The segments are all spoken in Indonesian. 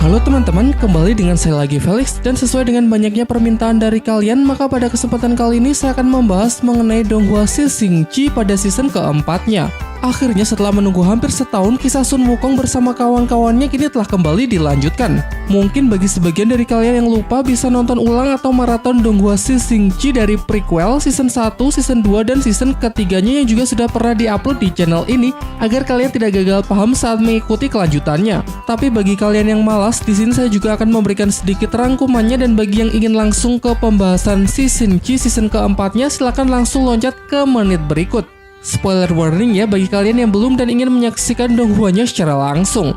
Halo teman-teman, kembali dengan saya lagi Felix, dan sesuai dengan banyaknya permintaan dari kalian, maka pada kesempatan kali ini saya akan membahas mengenai Donghua Shixing-ji pada season keempatnya. Akhirnya setelah menunggu hampir setahun, kisah Sun Wukong bersama kawan-kawannya kini telah kembali dilanjutkan. Mungkin bagi sebagian dari kalian yang lupa bisa nonton ulang atau maraton Donghua Shixing-ji dari prequel, season 1, season 2, dan season ketiganya yang juga sudah pernah diupload di channel ini agar kalian tidak gagal paham saat mengikuti kelanjutannya. Tapi bagi kalian yang malas, di sini saya juga akan memberikan sedikit rangkumannya, dan bagi yang ingin langsung ke pembahasan Shixing-ji season keempatnya, silahkan langsung loncat ke menit berikut. Spoiler warning ya bagi kalian yang belum dan ingin menyaksikan Donghuanya secara langsung.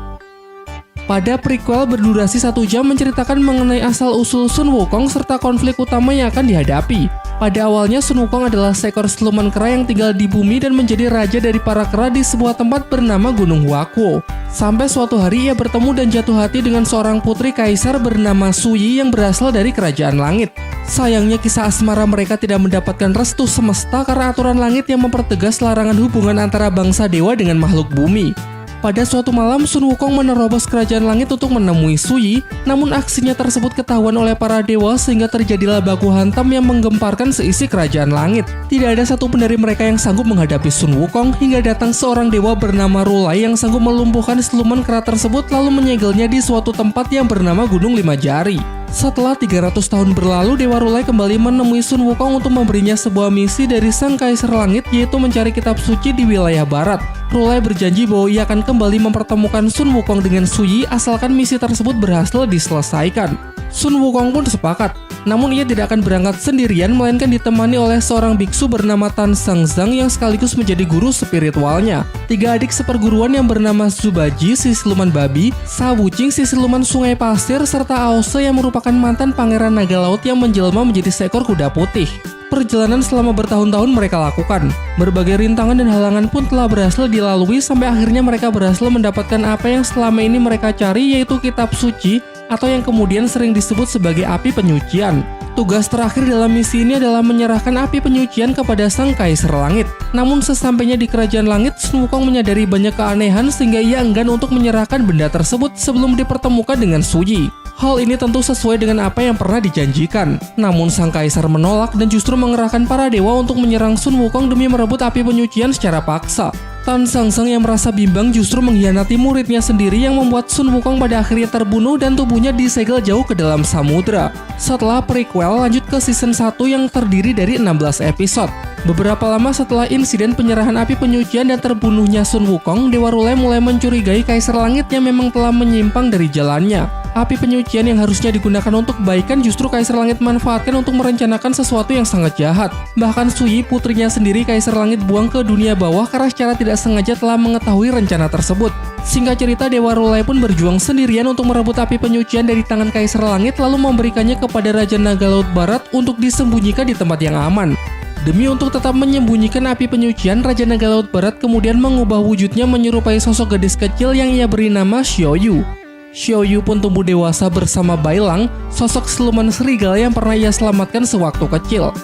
Pada prequel berdurasi 1 jam menceritakan mengenai asal-usul Sun Wukong serta konflik utama yang akan dihadapi. Pada awalnya Sun Wukong adalah seekor siluman kera yang tinggal di bumi dan menjadi raja dari para kera di sebuah tempat bernama Gunung Huakuo. Sampai suatu hari ia bertemu dan jatuh hati dengan seorang putri kaisar bernama Suyi yang berasal dari kerajaan langit. Sayangnya kisah asmara mereka tidak mendapatkan restu semesta karena aturan langit yang mempertegas larangan hubungan antara bangsa dewa dengan makhluk bumi. Pada suatu malam, Sun Wukong menerobos kerajaan langit untuk menemui Suyi, namun aksinya tersebut ketahuan oleh para dewa sehingga terjadilah baku hantam yang menggemparkan seisi kerajaan langit. Tidak ada satupun dari mereka yang sanggup menghadapi Sun Wukong hingga datang seorang dewa bernama Rulai yang sanggup melumpuhkan siluman kera tersebut lalu menyegelnya di suatu tempat yang bernama Gunung Lima Jari. Setelah 300 tahun berlalu, Dewa Rulai kembali menemui Sun Wukong untuk memberinya sebuah misi dari Sang Kaisar Langit, yaitu mencari kitab suci di wilayah barat. Rulai berjanji bahwa ia akan kembali mempertemukan Sun Wukong dengan Suyi asalkan misi tersebut berhasil diselesaikan. Sun Wukong pun sepakat, namun ia tidak akan berangkat sendirian melainkan ditemani oleh seorang biksu bernama Tan Sangzang yang sekaligus menjadi guru spiritualnya. 3 adik seperguruan yang bernama Zubaji si siluman babi, Sa Wuqing si siluman sungai pasir, serta Aose yang merupakan mantan pangeran naga laut yang menjelma menjadi seekor kuda putih. Perjalanan selama bertahun-tahun mereka lakukan. Berbagai rintangan dan halangan pun telah berhasil dilalui sampai akhirnya mereka berhasil mendapatkan apa yang selama ini mereka cari, yaitu kitab suci atau yang kemudian sering disebut sebagai api penyucian. Tugas terakhir dalam misi ini adalah menyerahkan api penyucian kepada Sang Kaisar Langit. Namun sesampainya di kerajaan langit, Sun Wukong menyadari banyak keanehan sehingga ia enggan untuk menyerahkan benda tersebut sebelum dipertemukan dengan Suyi. Hal ini tentu sesuai dengan apa yang pernah dijanjikan. Namun Sang Kaisar menolak dan justru mengerahkan para dewa untuk menyerang Sun Wukong demi merebut api penyucian secara paksa. Tan Sangzang yang merasa bimbang justru mengkhianati muridnya sendiri yang membuat Sun Wukong pada akhirnya terbunuh dan tubuhnya disegel jauh ke dalam samudra. Setelah prequel, lanjut ke season 1 yang terdiri dari 16 episode. Beberapa lama setelah insiden penyerahan api penyucian dan terbunuhnya Sun Wukong, Dewa Rulai mulai mencurigai Kaisar Langit yang memang telah menyimpang dari jalannya. Api penyucian yang harusnya digunakan untuk kebaikan justru Kaisar Langit manfaatkan untuk merencanakan sesuatu yang sangat jahat. Bahkan Suyi, putrinya sendiri, Kaisar Langit buang ke dunia bawah karena secara tidak sengaja telah mengetahui rencana tersebut. Singkat cerita, Dewa Rulai pun berjuang sendirian untuk merebut api penyucian dari tangan Kaisar Langit lalu memberikannya kepada Raja Naga Laut Barat untuk disembunyikan di tempat yang aman. Demi untuk tetap menyembunyikan api penyucian, Raja Naga Laut Barat kemudian mengubah wujudnya menyerupai sosok gadis kecil yang ia beri nama Xiaoyu. Xiaoyu pun tumbuh dewasa bersama Bailang, sosok siluman serigala yang pernah ia selamatkan sewaktu kecil.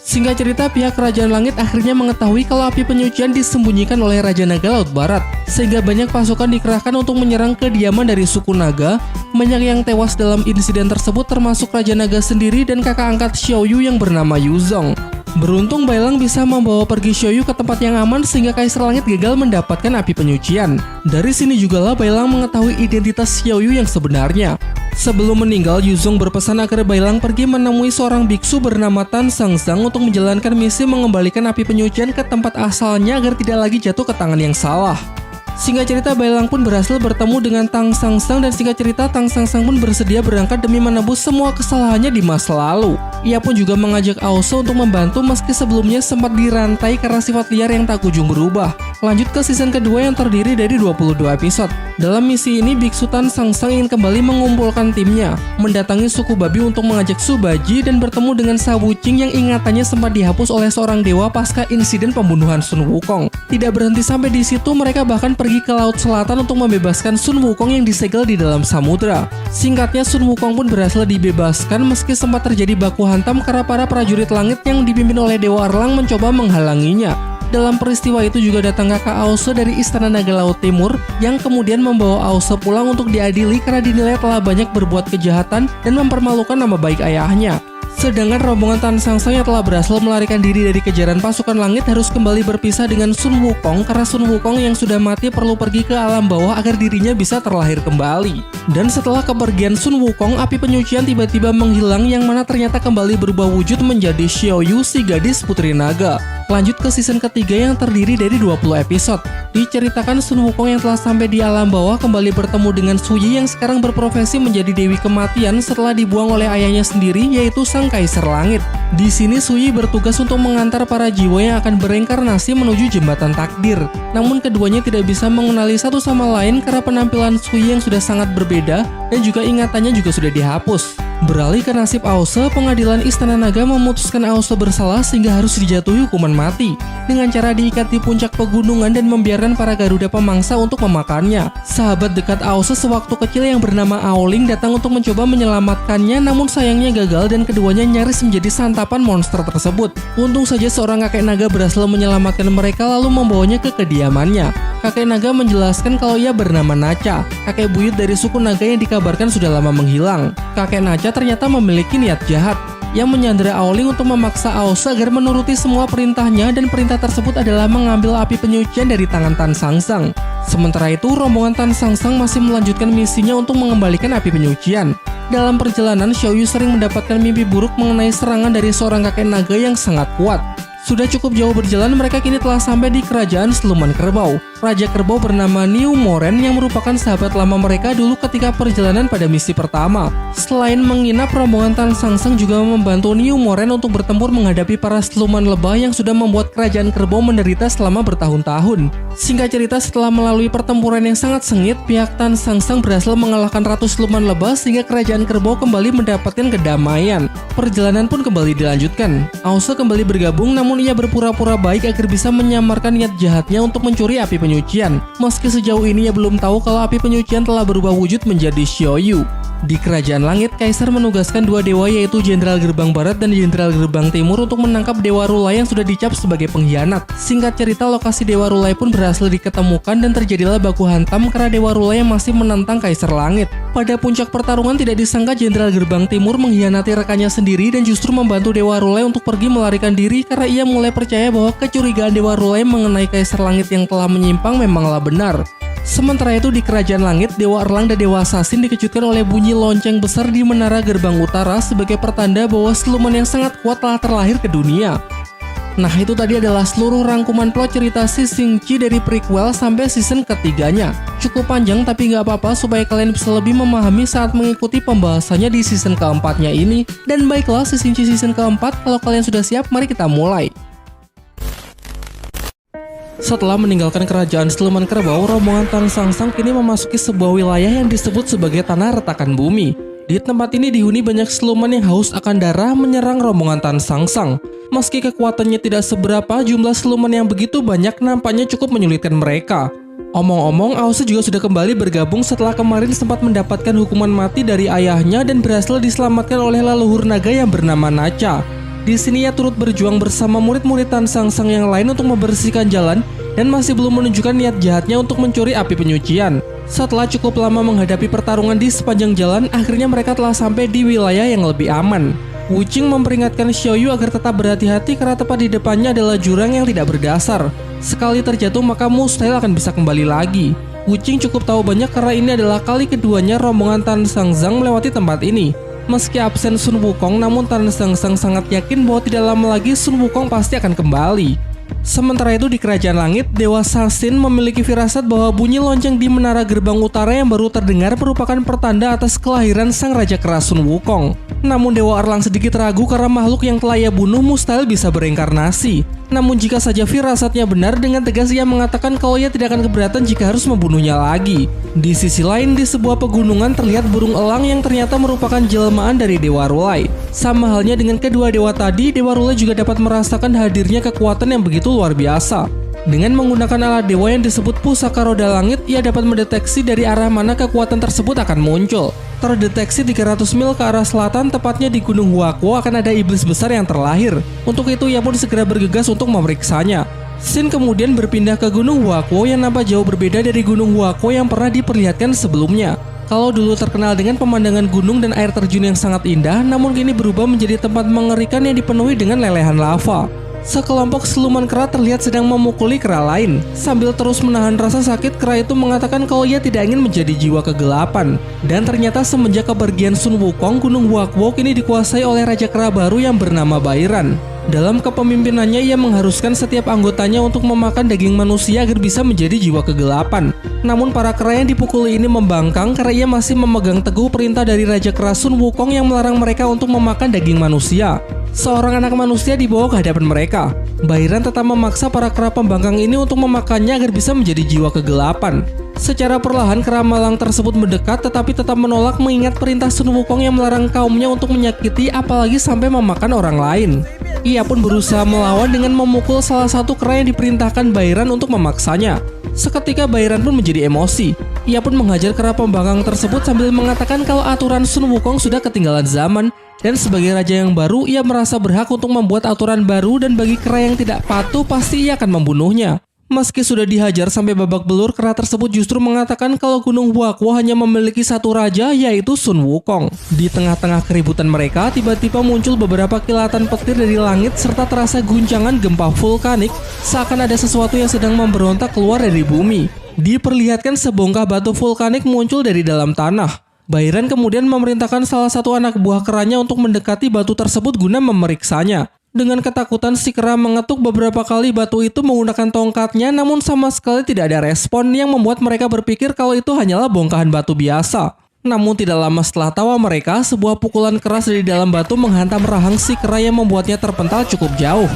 Singkat cerita, pihak Kerajaan Langit akhirnya mengetahui kalau api penyucian disembunyikan oleh Raja Naga Laut Barat, sehingga banyak pasukan dikerahkan untuk menyerang kediaman dari suku naga. Banyak yang tewas dalam insiden tersebut termasuk Raja Naga sendiri dan kakak angkat Xiaoyu yang bernama Yuzong. Beruntung Bailang bisa membawa pergi Xiaoyu ke tempat yang aman sehingga Kaisar Langit gagal mendapatkan api penyucian. Dari sini jugalah Bailang mengetahui identitas Xiaoyu yang sebenarnya. Sebelum meninggal, Yuzong berpesan agar Bailang pergi menemui seorang biksu bernama Tan Sangzang untuk menjalankan misi mengembalikan api penyucian ke tempat asalnya agar tidak lagi jatuh ke tangan yang salah. Singkat cerita, Bailang pun berhasil bertemu dengan Tan Sangzang dan singkat cerita Tan Sangzang pun bersedia berangkat demi menebus semua kesalahannya di masa lalu. Ia pun juga mengajak Aose untuk membantu meski sebelumnya sempat dirantai karena sifat liar yang tak kunjung berubah. Lanjut ke season kedua yang terdiri dari 22 episode. Dalam misi ini, Biksu Tan Sangzang ingin kembali mengumpulkan timnya, mendatangi suku babi untuk mengajak Zubaji dan bertemu dengan Sa Wuqing yang ingatannya sempat dihapus oleh seorang dewa pasca insiden pembunuhan Sun Wukong. Tidak berhenti sampai di situ, mereka bahkan pergi ke Laut Selatan untuk membebaskan Sun Wukong yang disegel di dalam samudra. Singkatnya, Sun Wukong pun berhasil dibebaskan meski sempat terjadi baku hantam karena para prajurit langit yang dipimpin oleh Dewa Erlang mencoba menghalanginya. Dalam peristiwa itu juga datang kakak Aose dari Istana Naga Laut Timur yang kemudian membawa Aose pulang untuk diadili karena dinilai telah banyak berbuat kejahatan dan mempermalukan nama baik ayahnya. Sedangkan rombongan Tan Sangsang yang telah berhasil melarikan diri dari kejaran pasukan langit harus kembali berpisah dengan Sun Wukong karena Sun Wukong yang sudah mati perlu pergi ke alam bawah agar dirinya bisa terlahir kembali. Dan setelah kepergian Sun Wukong, api penyucian tiba-tiba menghilang yang mana ternyata kembali berubah wujud menjadi Xiaoyu, si gadis putri naga. Lanjut ke season ketiga yang terdiri dari 20 episode. Diceritakan Sun Wukong yang telah sampai di alam bawah kembali bertemu dengan Suyi yang sekarang berprofesi menjadi Dewi Kematian setelah dibuang oleh ayahnya sendiri yaitu Sang Kaisar Langit. Di sini Suyi bertugas untuk mengantar para jiwa yang akan bereinkarnasi menuju jembatan takdir. Namun keduanya tidak bisa mengenali satu sama lain karena penampilan Suyi yang sudah sangat berbeda dan juga ingatannya juga sudah dihapus. Beralih ke nasib Aose, pengadilan Istana Naga memutuskan Aose bersalah sehingga harus dijatuhi hukuman mati dengan cara diikat di puncak pegunungan dan membiarkan para Garuda pemangsa untuk memakannya. Sahabat dekat Aose sewaktu kecil yang bernama Aoling datang untuk mencoba menyelamatkannya, namun sayangnya gagal dan keduanya nyaris menjadi santapan monster tersebut. Untung saja seorang kakek naga berhasil menyelamatkan mereka lalu membawanya ke kediamannya. Kakek naga menjelaskan kalau ia bernama Nacha, kakek buyut dari suku naga yang dikabarkan sudah lama menghilang. Kakek Nacha ternyata memiliki niat jahat yang menyandera Aoling untuk memaksa Aose agar menuruti semua perintahnya dan perintah tersebut adalah mengambil api penyucian dari tangan Tan Sangsang. Sementara itu, rombongan Tan Sangsang masih melanjutkan misinya untuk mengembalikan api penyucian. Dalam perjalanan, Xiaoyu sering mendapatkan mimpi buruk mengenai serangan dari seorang kakek naga yang sangat kuat. Sudah cukup jauh berjalan, mereka kini telah sampai di kerajaan Siluman Kerbau. Raja Kerbau bernama Niu Moren yang merupakan sahabat lama mereka dulu ketika perjalanan pada misi pertama. Selain menginap, rombongan Tan Sangsang juga membantu Niu Moren untuk bertempur menghadapi para siluman lebah yang sudah membuat kerajaan Kerbau menderita selama bertahun-tahun. Singkat cerita, setelah melalui pertempuran yang sangat sengit, pihak Tan Sangsang berhasil mengalahkan ratu siluman lebah sehingga kerajaan Kerbau kembali mendapatkan kedamaian. Perjalanan pun kembali dilanjutkan. Aose kembali bergabung, namun ia berpura-pura baik agar bisa menyamarkan niat jahatnya untuk mencuri api penyucian. Meski sejauh ini ia belum tahu kalau api penyucian telah berubah wujud menjadi Xiaoyu. Di Kerajaan Langit, Kaisar menugaskan dua dewa yaitu Jenderal Gerbang Barat dan Jenderal Gerbang Timur untuk menangkap Dewa Rulai yang sudah dicap sebagai pengkhianat. Singkat cerita, lokasi Dewa Rulai pun berhasil diketemukan dan terjadilah baku hantam karena Dewa Rulai yang masih menentang Kaisar Langit. Pada puncak pertarungan, tidak disangka Jenderal Gerbang Timur mengkhianati rekannya sendiri dan justru membantu Dewa Rulai untuk pergi melarikan diri karena ia mulai percaya bahwa kecurigaan Dewa Rulai mengenai Kaisar Langit yang telah menyimpang memanglah benar. Sementara itu di Kerajaan Langit, Dewa Erlang dan Dewa Sasin dikejutkan oleh bunyi lonceng besar di menara gerbang utara sebagai pertanda bahwa siluman yang sangat kuat telah terlahir ke dunia. Nah, itu tadi adalah seluruh rangkuman plot cerita Sising Chi dari prequel sampai season ketiganya. Cukup panjang tapi nggak apa-apa supaya kalian bisa lebih memahami saat mengikuti pembahasannya di season keempatnya ini. Dan baiklah, Sising Chi season keempat, kalau kalian sudah siap, mari kita mulai. Setelah meninggalkan kerajaan Siluman Kerbau, rombongan Tan Sangsang kini memasuki sebuah wilayah yang disebut sebagai Tanah Retakan Bumi. Di tempat ini dihuni banyak siluman yang haus akan darah menyerang rombongan Tan Sangsang. Meski kekuatannya tidak seberapa, jumlah siluman yang begitu banyak nampaknya cukup menyulitkan mereka. Omong-omong, Aose juga sudah kembali bergabung setelah kemarin sempat mendapatkan hukuman mati dari ayahnya dan berhasil diselamatkan oleh leluhur naga yang bernama Nacha. Di sini ia turut berjuang bersama murid-murid Tan Sangsang yang lain untuk membersihkan jalan dan masih belum menunjukkan niat jahatnya untuk mencuri api penyucian. Setelah cukup lama menghadapi pertarungan di sepanjang jalan, akhirnya mereka telah sampai di wilayah yang lebih aman. Wu Qing memperingatkan Xiaoyu agar tetap berhati-hati karena tepat di depannya adalah jurang yang tidak berdasar. Sekali terjatuh maka mustahil akan bisa kembali lagi. Wu Qing cukup tahu banyak karena ini adalah kali keduanya rombongan Tan Sangsang melewati tempat ini. Meski absen Sun Wukong, namun Tan Sangsang sangat yakin bahwa tidak lama lagi Sun Wukong pasti akan kembali. Sementara itu di Kerajaan Langit, Dewa Sasin memiliki firasat bahwa bunyi lonceng di menara gerbang utara yang baru terdengar merupakan pertanda atas kelahiran sang Raja Keras Sun Wukong. Namun Dewa Erlang sedikit ragu karena makhluk yang telah ia bunuh mustahil bisa bereinkarnasi. Namun jika saja firasatnya benar, dengan tegas ia mengatakan kalau ia tidak akan keberatan jika harus membunuhnya lagi. Di sisi lain, di sebuah pegunungan terlihat burung elang yang ternyata merupakan jelmaan dari Dewa Rulai. Sama halnya dengan kedua dewa tadi, Dewa Rulai juga dapat merasakan hadirnya kekuatan yang begitu luar biasa. Dengan menggunakan alat dewa yang disebut Pusaka Roda Langit, ia dapat mendeteksi dari arah mana kekuatan tersebut akan muncul. Terdeteksi 300 mil ke arah selatan, tepatnya di Gunung Huakuo, akan ada iblis besar yang terlahir. Untuk itu ia pun segera bergegas untuk memeriksanya. Scene kemudian berpindah ke Gunung Huaqu yang nampak jauh berbeda dari Gunung Huaqu yang pernah diperlihatkan sebelumnya. Kalau dulu terkenal dengan pemandangan gunung dan air terjun yang sangat indah, namun kini berubah menjadi tempat mengerikan yang dipenuhi dengan lelehan lava. Sekelompok siluman kera terlihat sedang memukuli kera lain. Sambil terus menahan rasa sakit, kera itu mengatakan kalau ia tidak ingin menjadi jiwa kegelapan. Dan ternyata semenjak kepergian Sun Wukong, Gunung Huaqu kini dikuasai oleh raja kera baru yang bernama Bairan. Dalam kepemimpinannya, ia mengharuskan setiap anggotanya untuk memakan daging manusia agar bisa menjadi jiwa kegelapan. Namun para kera yang dipukuli ini membangkang karena ia masih memegang teguh perintah dari raja kera Sun Wukong yang melarang mereka untuk memakan daging manusia. Seorang anak manusia dibawa ke hadapan mereka. Bairan tetap memaksa para kera pembangkang ini untuk memakannya agar bisa menjadi jiwa kegelapan. Secara perlahan kera malang tersebut mendekat tetapi tetap menolak mengingat perintah Sun Wukong yang melarang kaumnya untuk menyakiti apalagi sampai memakan orang lain. Ia pun berusaha melawan dengan memukul salah satu kera yang diperintahkan Bairan untuk memaksanya. Seketika Bairan pun menjadi emosi. Ia pun menghajar kera pembangkang tersebut sambil mengatakan kalau aturan Sun Wukong sudah ketinggalan zaman. Dan sebagai raja yang baru, ia merasa berhak untuk membuat aturan baru dan bagi kera yang tidak patuh pasti ia akan membunuhnya. Meski sudah dihajar sampai babak belur, kera tersebut justru mengatakan kalau Gunung Huaqu hanya memiliki satu raja, yaitu Sun Wukong. Di tengah-tengah keributan mereka, tiba-tiba muncul beberapa kilatan petir dari langit serta terasa guncangan gempa vulkanik, seakan ada sesuatu yang sedang memberontak keluar dari bumi. Diperlihatkan sebongkah batu vulkanik muncul dari dalam tanah. Bairan kemudian memerintahkan salah satu anak buah keranya untuk mendekati batu tersebut guna memeriksanya. Dengan ketakutan, si kera mengetuk beberapa kali batu itu menggunakan tongkatnya, namun sama sekali tidak ada respon yang membuat mereka berpikir kalau itu hanyalah bongkahan batu biasa. Namun tidak lama setelah tawa mereka, sebuah pukulan keras dari dalam batu menghantam rahang si kera yang membuatnya terpental cukup jauh.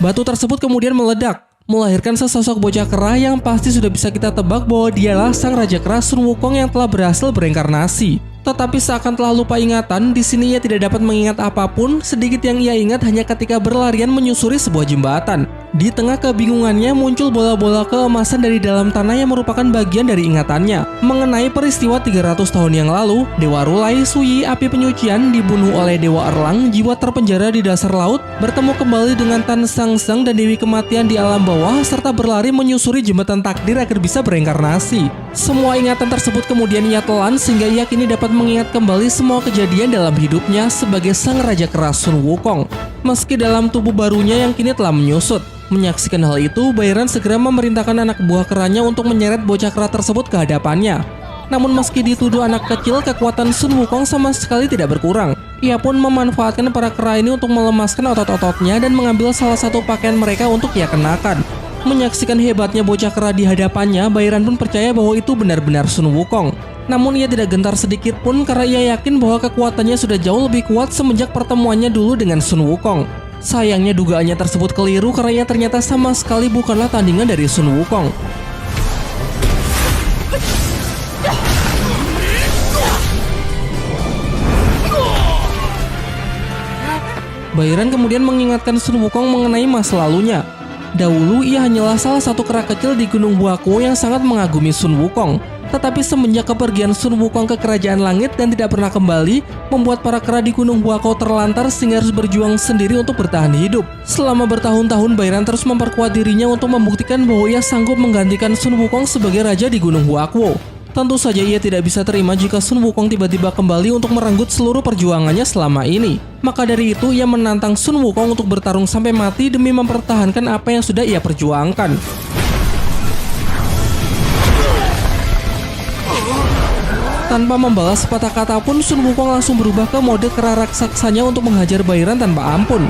Batu tersebut kemudian meledak, melahirkan sesosok bocah kera yang pasti sudah bisa kita tebak bahwa dialah sang raja kera Sun Wukong yang telah berhasil bereinkarnasi. Tetapi seakan telah lupa ingatan, di sini ia tidak dapat mengingat apapun. Sedikit yang ia ingat hanya ketika berlarian menyusuri sebuah jembatan. Di tengah kebingungannya muncul bola-bola keemasan dari dalam tanah yang merupakan bagian dari ingatannya mengenai peristiwa 300 tahun yang lalu. Dewa Rulai, Suyi, api penyucian, dibunuh oleh Dewa Erlang, jiwa terpenjara di dasar laut, bertemu kembali dengan Tan Sang Seng dan Dewi Kematian di alam bawah, serta berlari menyusuri jembatan takdir agar bisa bereinkarnasi. Semua ingatan tersebut kemudian ia telan sehingga ia kini dapat mengingat kembali semua kejadian dalam hidupnya sebagai sang raja kera Sun Wukong, meski dalam tubuh barunya yang kini telah menyusut. Menyaksikan hal itu, Bairan segera memerintahkan anak buah keranya untuk menyeret bocah kera tersebut ke hadapannya. Namun meski dituduh anak kecil, kekuatan Sun Wukong sama sekali tidak berkurang. Ia pun memanfaatkan para kera ini untuk melemaskan otot-ototnya dan mengambil salah satu pakaian mereka untuk ia kenakan. Menyaksikan hebatnya bocah kera di hadapannya, Bairan pun percaya bahwa itu benar-benar Sun Wukong. Namun ia tidak gentar sedikit pun karena ia yakin bahwa kekuatannya sudah jauh lebih kuat semenjak pertemuannya dulu dengan Sun Wukong. Sayangnya dugaannya tersebut keliru karena ia ternyata sama sekali bukanlah tandingan dari Sun Wukong. Bairan kemudian mengingatkan Sun Wukong mengenai masa lalunya. Dahulu ia hanyalah salah satu kera kecil di Gunung Huaqu yang sangat mengagumi Sun Wukong. Tetapi semenjak kepergian Sun Wukong ke Kerajaan Langit dan tidak pernah kembali, membuat para kera di Gunung Huaqu terlantar sehingga harus berjuang sendiri untuk bertahan hidup. Selama bertahun-tahun, Bairan terus memperkuat dirinya untuk membuktikan bahwa ia sanggup menggantikan Sun Wukong sebagai raja di Gunung Huaqu. Tentu saja ia tidak bisa terima jika Sun Wukong tiba-tiba kembali untuk merenggut seluruh perjuangannya selama ini. Maka dari itu ia menantang Sun Wukong untuk bertarung sampai mati demi mempertahankan apa yang sudah ia perjuangkan. Tanpa membalas sepatah kata pun, Sun Wukong langsung berubah ke mode kera raksasanya untuk menghajar Bairan tanpa ampun.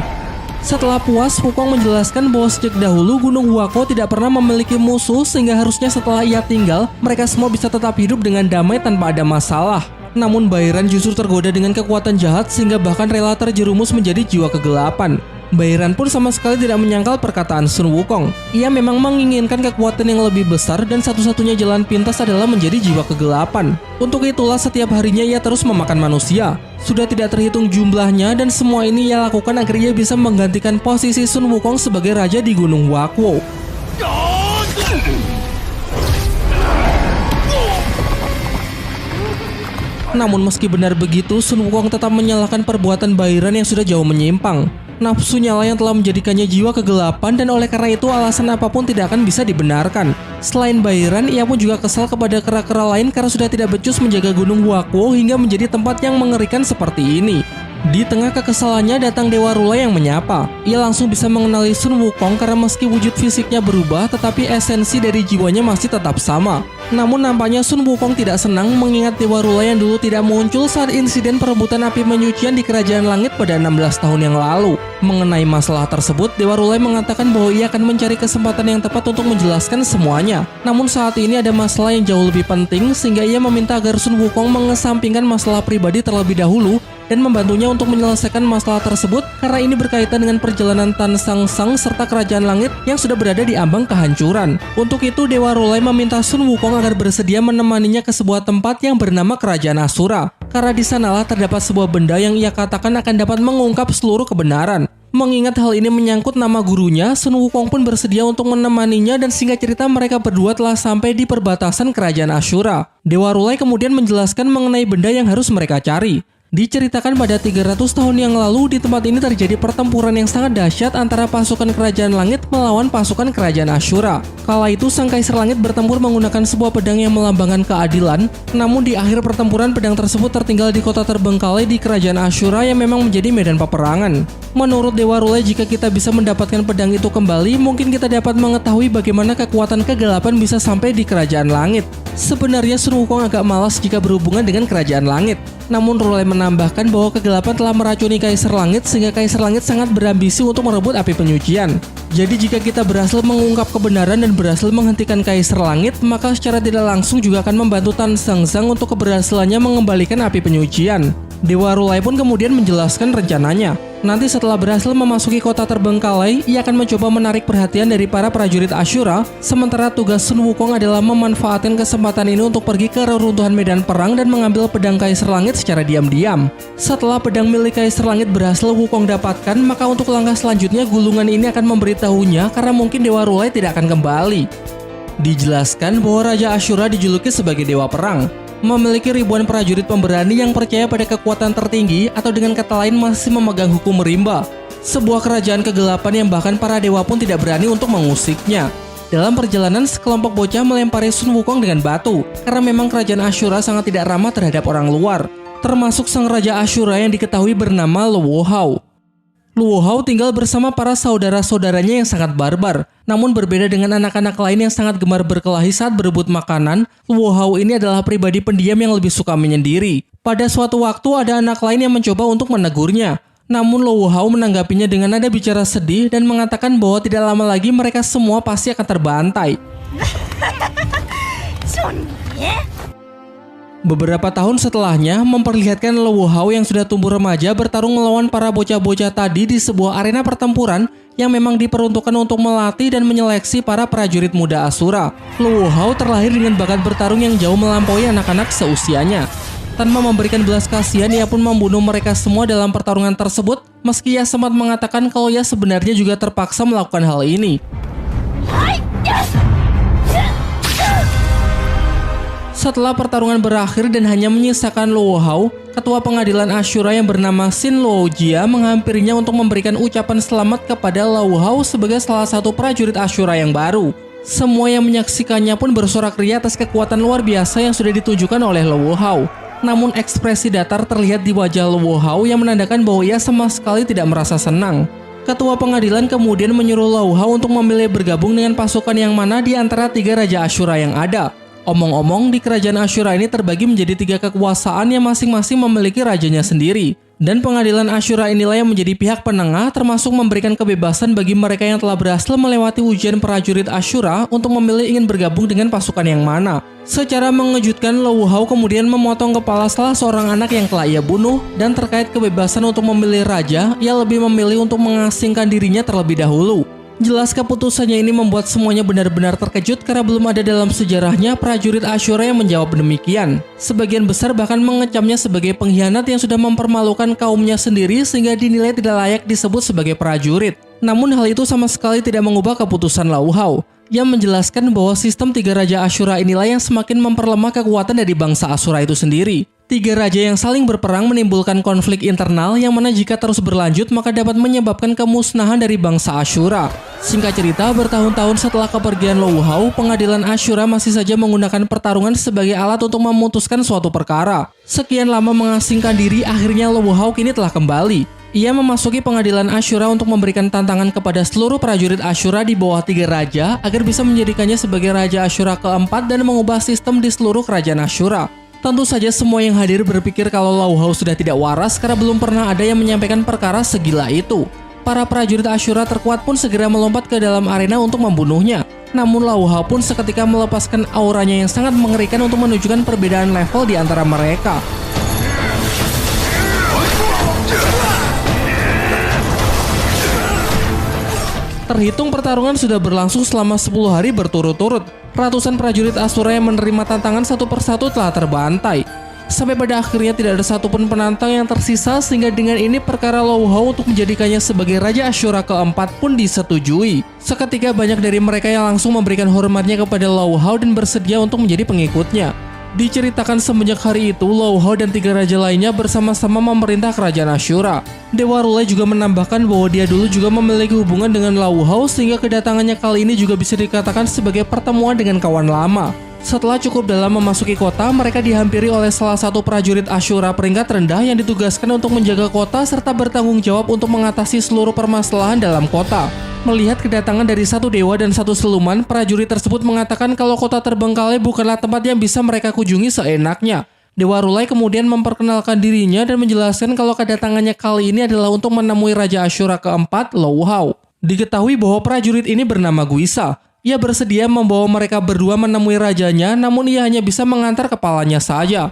Setelah puas, Wukong menjelaskan bahwa sejak dahulu Gunung Huaqu tidak pernah memiliki musuh sehingga harusnya setelah ia tinggal, mereka semua bisa tetap hidup dengan damai tanpa ada masalah. Namun Bairan justru tergoda dengan kekuatan jahat sehingga bahkan rela terjerumus menjadi jiwa kegelapan. Bairan pun sama sekali tidak menyangkal perkataan Sun Wukong. Ia memang menginginkan kekuatan yang lebih besar dan satu-satunya jalan pintas adalah menjadi jiwa kegelapan. Untuk itulah setiap harinya ia terus memakan manusia. Sudah tidak terhitung jumlahnya dan semua ini ia lakukan agar ia bisa menggantikan posisi Sun Wukong sebagai raja di Gunung Huaqu. Namun meski benar begitu, Sun Wukong tetap menyalahkan perbuatan Bairan yang sudah jauh menyimpang. Nafsunya lah yang telah menjadikannya jiwa kegelapan dan oleh karena itu alasan apapun tidak akan bisa dibenarkan. Selain Bairan, ia pun juga kesal kepada kera-kera lain karena sudah tidak becus menjaga Gunung Huakuo hingga menjadi tempat yang mengerikan seperti ini. Di tengah kekesalannya datang Dewa Rula yang menyapa. Ia langsung bisa mengenali Sun Wukong karena meski wujud fisiknya berubah tetapi esensi dari jiwanya masih tetap sama. Namun nampaknya Sun Wukong tidak senang mengingat Dewa Rula yang dulu tidak muncul saat insiden perebutan api penyucian di Kerajaan Langit pada 16 tahun yang lalu. Mengenai masalah tersebut, Dewa Rula mengatakan bahwa ia akan mencari kesempatan yang tepat untuk menjelaskan semuanya. Namun saat ini ada masalah yang jauh lebih penting sehingga ia meminta agar Sun Wukong mengesampingkan masalah pribadi terlebih dahulu dan membantunya untuk menyelesaikan masalah tersebut karena ini berkaitan dengan perjalanan Tan Sang Sang serta Kerajaan Langit yang sudah berada di ambang kehancuran. Untuk itu Dewa Rulai meminta Sun Wukong agar bersedia menemaninya ke sebuah tempat yang bernama Kerajaan Asura karena di sanalah terdapat sebuah benda yang ia katakan akan dapat mengungkap seluruh kebenaran. Mengingat hal ini menyangkut nama gurunya, Sun Wukong pun bersedia untuk menemaninya dan singkat cerita mereka berdua telah sampai di perbatasan Kerajaan Asura. Dewa Rulai kemudian menjelaskan mengenai benda yang harus mereka cari. Diceritakan pada 300 tahun yang lalu di tempat ini terjadi pertempuran yang sangat dahsyat antara pasukan Kerajaan Langit melawan pasukan Kerajaan Asura. Kala itu Sang Kaisar Langit bertempur menggunakan sebuah pedang yang melambangkan keadilan, namun di akhir pertempuran pedang tersebut tertinggal di kota terbengkalai di Kerajaan Asura yang memang menjadi medan peperangan. Menurut Dewa Rulai, jika kita bisa mendapatkan pedang itu kembali, mungkin kita dapat mengetahui bagaimana kekuatan kegelapan bisa sampai di Kerajaan Langit. Sebenarnya Sun Wukong agak malas jika berhubungan dengan Kerajaan Langit. Namun Rulai menambahkan bahwa kegelapan telah meracuni Kaisar Langit sehingga Kaisar Langit sangat berambisi untuk merebut api penyucian. Jadi jika kita berhasil mengungkap kebenaran dan berhasil menghentikan Kaisar Langit, maka secara tidak langsung juga akan membantu Tan Sang Sang untuk keberhasilannya mengembalikan api penyucian. Dewa Rulai pun kemudian menjelaskan rencananya. Nanti setelah berhasil memasuki kota terbengkalai, ia akan mencoba menarik perhatian dari para prajurit Asura, sementara tugas Sun Wukong adalah memanfaatkan kesempatan ini untuk pergi ke reruntuhan medan perang dan mengambil pedang Kaisar Langit secara diam-diam. Setelah pedang milik Kaisar Langit berhasil Wukong dapatkan, maka untuk langkah selanjutnya gulungan ini akan memberitahunya karena mungkin Dewa Rulai tidak akan kembali. Dijelaskan bahwa Raja Asura dijuluki sebagai Dewa Perang, memiliki ribuan prajurit pemberani yang percaya pada kekuatan tertinggi atau dengan kata lain masih memegang hukum rimba. Sebuah kerajaan kegelapan yang bahkan para dewa pun tidak berani untuk mengusiknya. Dalam perjalanan, sekelompok bocah melempari Sun Wukong dengan batu karena memang kerajaan Asura sangat tidak ramah terhadap orang luar, termasuk sang Raja Asura yang diketahui bernama Luo Hao. Luo Hao tinggal bersama para saudara-saudaranya yang sangat barbar. Namun berbeda dengan anak-anak lain yang sangat gemar berkelahi saat berebut makanan, Luo Hao ini adalah pribadi pendiam yang lebih suka menyendiri. Pada suatu waktu ada anak lain yang mencoba untuk menegurnya. Namun Luo Hao menanggapinya dengan nada bicara sedih dan mengatakan bahwa tidak lama lagi mereka semua pasti akan terbantai. Beberapa tahun setelahnya memperlihatkan Luo Hao yang sudah tumbuh remaja bertarung melawan para bocah-bocah tadi di sebuah arena pertempuran yang memang diperuntukkan untuk melatih dan menyeleksi para prajurit muda Asura. Luo Hao terlahir dengan bakat bertarung yang jauh melampaui anak-anak seusianya. Tanpa memberikan belas kasihan, ia pun membunuh mereka semua dalam pertarungan tersebut, meski ia sempat mengatakan kalau ia sebenarnya juga terpaksa melakukan hal ini. Setelah pertarungan berakhir dan hanya menyisakan Luo Hao, ketua pengadilan Asura yang bernama Xin Luo Jia menghampirinya untuk memberikan ucapan selamat kepada Luo Hao sebagai salah satu prajurit Asura yang baru. Semua yang menyaksikannya pun bersorak ria atas kekuatan luar biasa yang sudah ditunjukkan oleh Luo Hao. Namun ekspresi datar terlihat di wajah Luo Hao yang menandakan bahwa ia sama sekali tidak merasa senang. Ketua pengadilan kemudian menyuruh Luo Hao untuk memilih bergabung dengan pasukan yang mana di antara 3 raja Asura yang ada. Omong-omong, di kerajaan Asura ini terbagi menjadi 3 kekuasaan yang masing-masing memiliki rajanya sendiri. Dan pengadilan Asura inilah yang menjadi pihak penengah termasuk memberikan kebebasan bagi mereka yang telah berhasil melewati ujian prajurit Asura untuk memilih ingin bergabung dengan pasukan yang mana. Secara mengejutkan, Luo Hao kemudian memotong kepala salah seorang anak yang telah ia bunuh, dan terkait kebebasan untuk memilih raja, ia lebih memilih untuk mengasingkan dirinya terlebih dahulu. Jelas keputusannya ini membuat semuanya benar-benar terkejut karena belum ada dalam sejarahnya prajurit Asura yang menjawab demikian. Sebagian besar bahkan mengecamnya sebagai pengkhianat yang sudah mempermalukan kaumnya sendiri sehingga dinilai tidak layak disebut sebagai prajurit. Namun hal itu sama sekali tidak mengubah keputusan Luo Hao. Ia menjelaskan bahwa sistem 3 raja Asura inilah yang semakin memperlemah kekuatan dari bangsa Asura itu sendiri. 3 Tiga raja yang saling berperang menimbulkan konflik internal yang mana jika terus berlanjut maka dapat menyebabkan kemusnahan dari bangsa Ashura. Singkat cerita, bertahun-tahun setelah kepergian Low Hao, pengadilan Ashura masih saja menggunakan pertarungan sebagai alat untuk memutuskan suatu perkara. Sekian lama mengasingkan diri, akhirnya Low Hao kini telah kembali. Ia memasuki pengadilan Ashura untuk memberikan tantangan kepada seluruh prajurit Ashura di bawah tiga raja agar bisa menjadikannya sebagai Raja Ashura keempat dan mengubah sistem di seluruh kerajaan Ashura. Tentu saja semua yang hadir berpikir kalau Low Hao sudah tidak waras karena belum pernah ada yang menyampaikan perkara segila itu. Para prajurit Ashura terkuat pun segera melompat ke dalam arena untuk membunuhnya. Namun Low Hao pun seketika melepaskan auranya yang sangat mengerikan untuk menunjukkan perbedaan level di antara mereka. Terhitung pertarungan sudah berlangsung selama 10 hari berturut-turut. Ratusan prajurit Ashura yang menerima tantangan satu persatu telah terbantai. Sampai pada akhirnya tidak ada satupun penantang yang tersisa sehingga dengan ini perkara Low Hao untuk menjadikannya sebagai Raja Ashura keempat pun disetujui. Seketika banyak dari mereka yang langsung memberikan hormatnya kepada Low Hao dan bersedia untuk menjadi pengikutnya. Diceritakan semenjak hari itu, Low Hao dan tiga raja lainnya bersama-sama memerintah kerajaan Ashura. Dewa Rulai juga menambahkan bahwa dia dulu juga memiliki hubungan dengan Low Hao sehingga kedatangannya kali ini juga bisa dikatakan sebagai pertemuan dengan kawan lama. Setelah cukup dalam memasuki kota, mereka dihampiri oleh salah satu prajurit Ashura peringkat rendah yang ditugaskan untuk menjaga kota serta bertanggung jawab untuk mengatasi seluruh permasalahan dalam kota. Melihat kedatangan dari satu dewa dan satu siluman, prajurit tersebut mengatakan kalau kota terbengkalai bukanlah tempat yang bisa mereka kunjungi seenaknya. Dewa Rulai kemudian memperkenalkan dirinya dan menjelaskan kalau kedatangannya kali ini adalah untuk menemui Raja Ashura keempat, Low Hao. Diketahui bahwa prajurit ini bernama Guisa. Ia bersedia membawa mereka berdua menemui rajanya, namun ia hanya bisa mengantar kepalanya saja.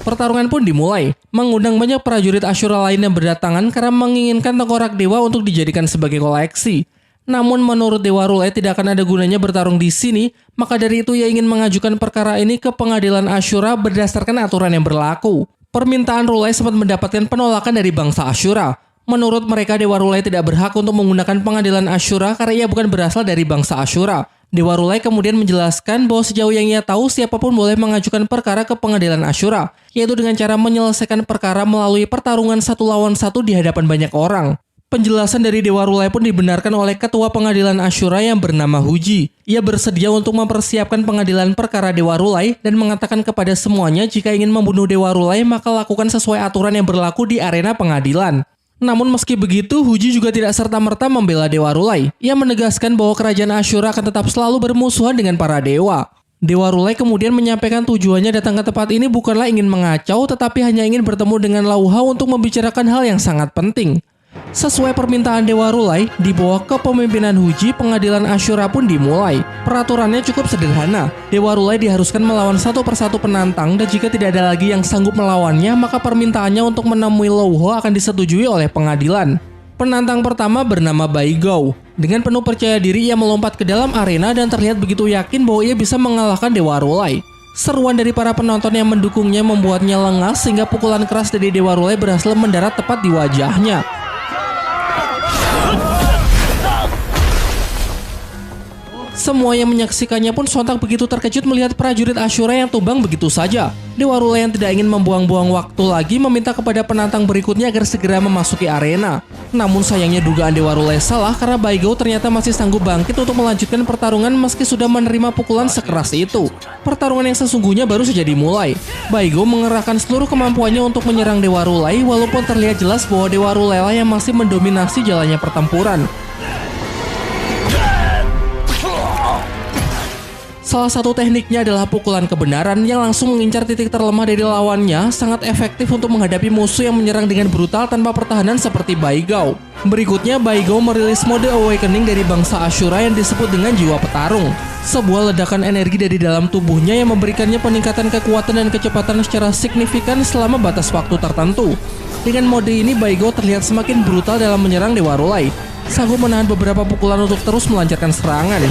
Pertarungan pun dimulai, mengundang banyak prajurit Ashura lain yang berdatangan karena menginginkan tengkorak dewa untuk dijadikan sebagai koleksi. Namun menurut Dewa Rulai tidak akan ada gunanya bertarung di sini, maka dari itu ia ingin mengajukan perkara ini ke pengadilan Ashura berdasarkan aturan yang berlaku. Permintaan Rulai sempat mendapatkan penolakan dari bangsa Ashura. Menurut mereka, Dewa Rulai tidak berhak untuk menggunakan pengadilan Ashura karena ia bukan berasal dari bangsa Ashura. Dewa Rulai kemudian menjelaskan bahwa sejauh yang ia tahu siapapun boleh mengajukan perkara ke pengadilan Ashura, yaitu dengan cara menyelesaikan perkara melalui pertarungan satu lawan satu di hadapan banyak orang. Penjelasan dari Dewa Rulai pun dibenarkan oleh ketua pengadilan Ashura yang bernama Huji. Ia bersedia untuk mempersiapkan pengadilan perkara Dewa Rulai dan mengatakan kepada semuanya jika ingin membunuh Dewa Rulai maka lakukan sesuai aturan yang berlaku di arena pengadilan. Namun meski begitu, Huji juga tidak serta-merta membela Dewa Rulai. Ia menegaskan bahwa kerajaan Ashura akan tetap selalu bermusuhan dengan para dewa. Dewa Rulai kemudian menyampaikan tujuannya datang ke tempat ini bukanlah ingin mengacau, tetapi hanya ingin bertemu dengan Low Hao untuk membicarakan hal yang sangat penting. Sesuai permintaan Dewa Rulai, di bawah kepemimpinan Huji, pengadilan Ashura pun dimulai. Peraturannya cukup sederhana. Dewa Rulai diharuskan melawan satu persatu penantang dan jika tidak ada lagi yang sanggup melawannya, maka permintaannya untuk menemui Low Hao akan disetujui oleh pengadilan. Penantang pertama bernama Baigao. Dengan penuh percaya diri, ia melompat ke dalam arena dan terlihat begitu yakin bahwa ia bisa mengalahkan Dewa Rulai. Seruan dari para penonton yang mendukungnya membuatnya lengah sehingga pukulan keras dari Dewa Rulai berhasil mendarat tepat di wajahnya. Semua yang menyaksikannya pun sontak begitu terkejut melihat prajurit Ashura yang tumbang begitu saja. Dewa Rulai yang tidak ingin membuang-buang waktu lagi meminta kepada penantang berikutnya agar segera memasuki arena. Namun sayangnya dugaan Dewa Rulai salah karena Baigao ternyata masih sanggup bangkit untuk melanjutkan pertarungan meski sudah menerima pukulan sekeras itu. Pertarungan yang sesungguhnya baru saja dimulai. Baigao mengerahkan seluruh kemampuannya untuk menyerang Dewa Rulai walaupun terlihat jelas bahwa Dewa Rulai lah yang masih mendominasi jalannya pertempuran. Salah satu tekniknya adalah pukulan kebenaran yang langsung mengincar titik terlemah dari lawannya, sangat efektif untuk menghadapi musuh yang menyerang dengan brutal tanpa pertahanan seperti Baigao. Berikutnya, Baigao merilis mode awakening dari bangsa Ashura yang disebut dengan jiwa petarung. Sebuah ledakan energi dari dalam tubuhnya yang memberikannya peningkatan kekuatan dan kecepatan secara signifikan selama batas waktu tertentu. Dengan mode ini, Baigao terlihat semakin brutal dalam menyerang Dewa Rulai, sanggup menahan beberapa pukulan untuk terus melancarkan serangan.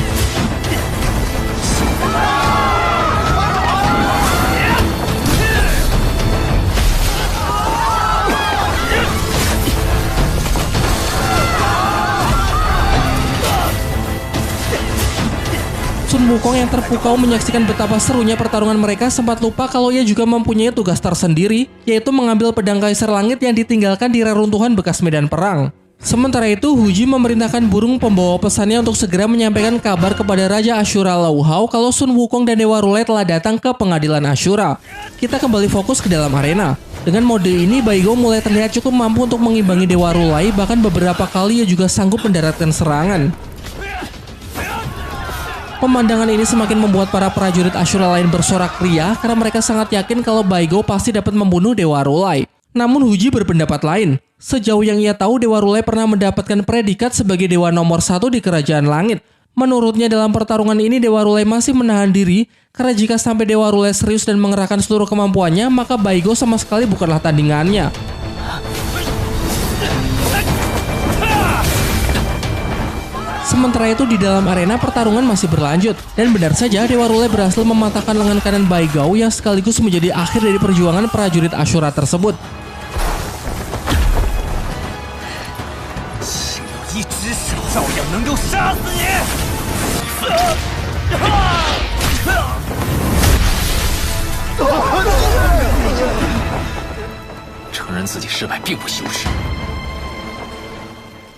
Wukong yang terpukau menyaksikan betapa serunya pertarungan mereka sempat lupa kalau ia juga mempunyai tugas tersendiri, yaitu mengambil pedang Kaisar Langit yang ditinggalkan di reruntuhan bekas medan perang. Sementara itu, Huji memerintahkan burung pembawa pesannya untuk segera menyampaikan kabar kepada Raja Ashura Lawu Hao kalau Sun Wukong dan Dewa Rulai telah datang ke pengadilan Ashura. Kita kembali fokus ke dalam arena. Dengan mode ini, Baigo mulai terlihat cukup mampu untuk mengimbangi Dewa Rulai, bahkan beberapa kali ia juga sanggup mendaratkan serangan. Pemandangan ini semakin membuat para prajurit Ashura lain bersorak ria karena mereka sangat yakin kalau Baigo pasti dapat membunuh Dewa Rulai. Namun Huji berpendapat lain. Sejauh yang ia tahu, Dewa Rulai pernah mendapatkan predikat sebagai dewa nomor 1 di Kerajaan Langit. Menurutnya dalam pertarungan ini Dewa Rulai masih menahan diri, karena jika sampai Dewa Rulai serius dan mengerahkan seluruh kemampuannya, maka Baigo sama sekali bukanlah tandingannya. Sementara itu di dalam arena pertarungan masih berlanjut, dan benar saja Dewa Rulai berhasil mematahkan lengan kanan Baigo yang sekaligus menjadi akhir dari perjuangan prajurit Ashura tersebut.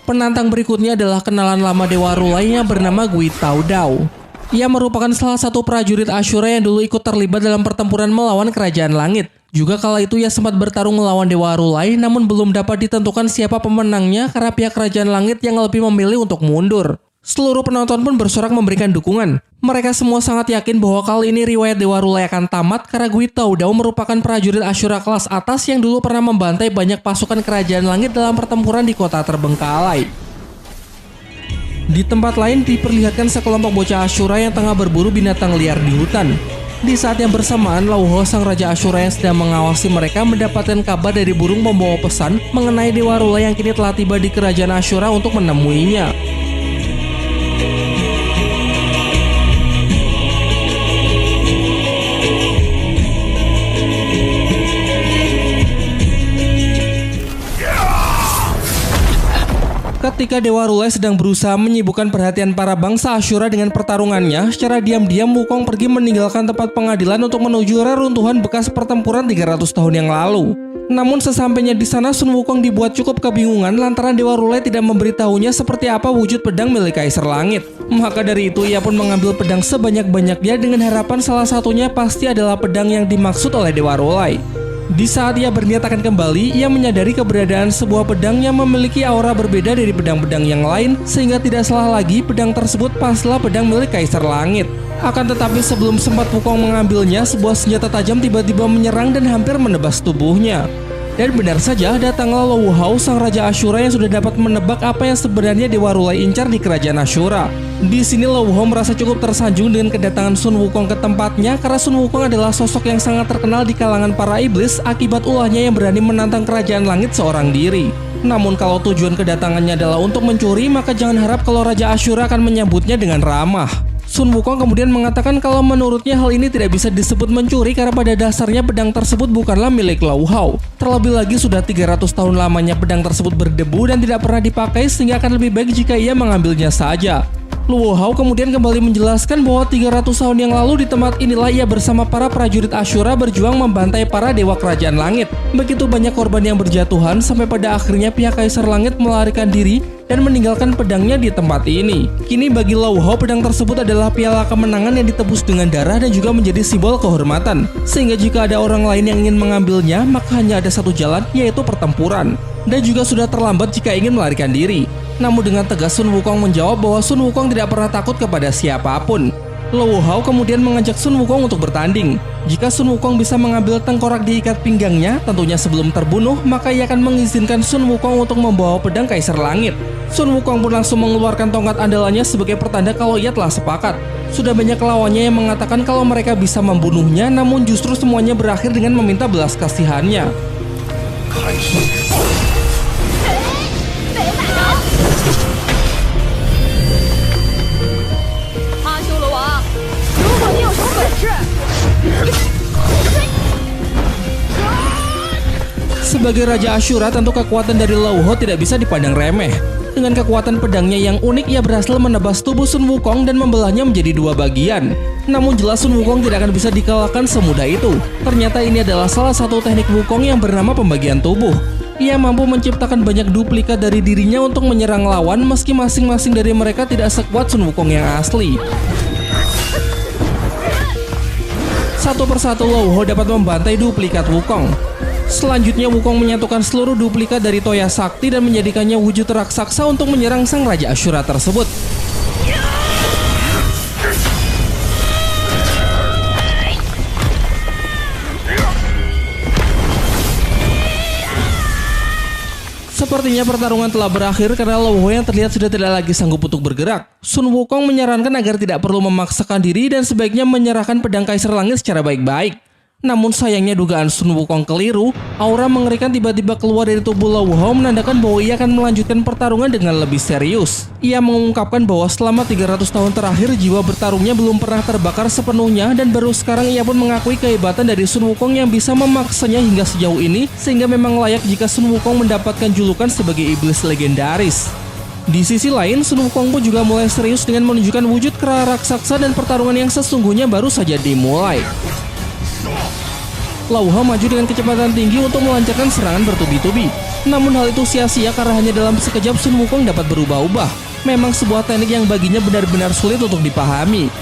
Penantang berikutnya adalah kenalan lama Dewa Rulai yang bernama Gui Tao Dao. Ia merupakan salah satu prajurit Ashura yang dulu ikut terlibat dalam pertempuran melawan Kerajaan Langit. Juga kala itu ia sempat bertarung melawan Dewa Rulai, namun belum dapat ditentukan siapa pemenangnya karena pihak Kerajaan Langit yang lebih memilih untuk mundur. Seluruh penonton pun bersorak memberikan dukungan. Mereka semua sangat yakin bahwa kali ini riwayat Dewa Rulai akan tamat karena Gui Tao Dao merupakan prajurit Ashura kelas atas yang dulu pernah membantai banyak pasukan Kerajaan Langit dalam pertempuran di kota terbengkalai. Di tempat lain diperlihatkan sekelompok bocah Ashura yang tengah berburu binatang liar di hutan. Di saat yang bersamaan, Lawu Hao sang Raja Ashura yang sedang mengawasi mereka mendapatkan kabar dari burung pembawa pesan mengenai Dewa Rulai yang kini telah tiba di Kerajaan Ashura untuk menemuinya. Ketika Dewa Rulai sedang berusaha menyibukkan perhatian para bangsa Ashura dengan pertarungannya, secara diam-diam Wukong pergi meninggalkan tempat pengadilan untuk menuju reruntuhan bekas pertempuran 300 tahun yang lalu. Namun sesampainya di sana, Sun Wukong dibuat cukup kebingungan lantaran Dewa Rulai tidak memberitahunya seperti apa wujud pedang milik Kaisar Langit. Maka dari itu ia pun mengambil pedang sebanyak-banyaknya dengan harapan salah satunya pasti adalah pedang yang dimaksud oleh Dewa Rulai. Di saat ia berniat akan kembali, ia menyadari keberadaan sebuah pedang yang memiliki aura berbeda dari pedang-pedang yang lain, sehingga tidak salah lagi pedang tersebut paslah pedang milik Kaisar Langit. Akan tetapi sebelum sempat Wukong mengambilnya, sebuah senjata tajam tiba-tiba menyerang dan hampir menebas tubuhnya. Dan benar saja, datanglah Lawu Hao sang Raja Ashura yang sudah dapat menebak apa yang sebenarnya Dewa Rulai incar di Kerajaan Ashura. Di sini Lawu Hao merasa cukup tersanjung dengan kedatangan Sun Wukong ke tempatnya karena Sun Wukong adalah sosok yang sangat terkenal di kalangan para iblis akibat ulahnya yang berani menantang Kerajaan Langit seorang diri. Namun kalau tujuan kedatangannya adalah untuk mencuri, maka jangan harap kalau Raja Ashura akan menyambutnya dengan ramah. Sun Wukong kemudian mengatakan kalau menurutnya hal ini tidak bisa disebut mencuri karena pada dasarnya pedang tersebut bukanlah milik Lawu Hao. Terlebih lagi sudah 300 tahun lamanya pedang tersebut berdebu dan tidak pernah dipakai sehingga akan lebih baik jika ia mengambilnya saja. Lawu Hao kemudian kembali menjelaskan bahwa 300 tahun yang lalu di tempat inilah ia bersama para prajurit Ashura berjuang membantai para dewa Kerajaan Langit. Begitu banyak korban yang berjatuhan sampai pada akhirnya pihak Kaisar Langit melarikan diri dan meninggalkan pedangnya di tempat ini. Kini bagi Lawu Hao pedang tersebut adalah piala kemenangan yang ditebus dengan darah dan juga menjadi simbol kehormatan. Sehingga jika ada orang lain yang ingin mengambilnya, maka hanya ada satu jalan, yaitu pertempuran. Dan juga sudah terlambat jika ingin melarikan diri. Namun dengan tegas Sun Wukong menjawab bahwa Sun Wukong tidak pernah takut kepada siapapun. Lawu Hao kemudian mengajak Sun Wukong untuk bertanding. Jika Sun Wukong bisa mengambil tengkorak di ikat pinggangnya, tentunya sebelum terbunuh, maka ia akan mengizinkan Sun Wukong untuk membawa pedang Kaisar Langit. Sun Wukong pun langsung mengeluarkan tongkat andalannya sebagai pertanda kalau ia telah sepakat. Sudah banyak lawannya yang mengatakan kalau mereka bisa membunuhnya, namun justru semuanya berakhir dengan meminta belas kasihannya. Sebagai Raja Ashura, tentu kekuatan dari Lawu Hao tidak bisa dipandang remeh. Dengan kekuatan pedangnya yang unik, ia berhasil menebas tubuh Sun Wukong dan membelahnya menjadi dua bagian. Namun jelas Sun Wukong tidak akan bisa dikalahkan semudah itu. Ternyata ini adalah salah satu teknik Wukong yang bernama pembagian tubuh. Ia mampu menciptakan banyak duplikat dari dirinya untuk menyerang lawan, meski masing-masing dari mereka tidak sekuat Sun Wukong yang asli. Satu persatu Lao Ho dapat membantai duplikat Wukong. Selanjutnya Wukong menyatukan seluruh duplikat dari Toya Sakti dan menjadikannya wujud raksasa untuk menyerang sang Raja Ashura tersebut. Sepertinya pertarungan telah berakhir karena Lao Ho yang terlihat sudah tidak lagi sanggup untuk bergerak. Sun Wukong menyarankan agar tidak perlu memaksakan diri dan sebaiknya menyerahkan pedang Kaisar Langit secara baik-baik. Namun sayangnya dugaan Sun Wukong keliru. Aura mengerikan tiba-tiba keluar dari tubuh Lao Ho menandakan bahwa ia akan melanjutkan pertarungan dengan lebih serius. Ia mengungkapkan bahwa selama 300 tahun terakhir jiwa bertarungnya belum pernah terbakar sepenuhnya dan baru sekarang ia pun mengakui kehebatan dari Sun Wukong yang bisa memaksanya hingga sejauh ini, sehingga memang layak jika Sun Wukong mendapatkan julukan sebagai iblis legendaris. Di sisi lain, Sun Wukong pun juga mulai serius dengan menunjukkan wujud kera raksasa dan pertarungan yang sesungguhnya baru saja dimulai. Lao Ho maju dengan kecepatan tinggi untuk melancarkan serangan bertubi-tubi. Namun hal itu sia-sia karena hanya dalam sekejap Sun Wukong dapat berubah-ubah. Memang sebuah teknik yang baginya benar-benar sulit untuk dipahami.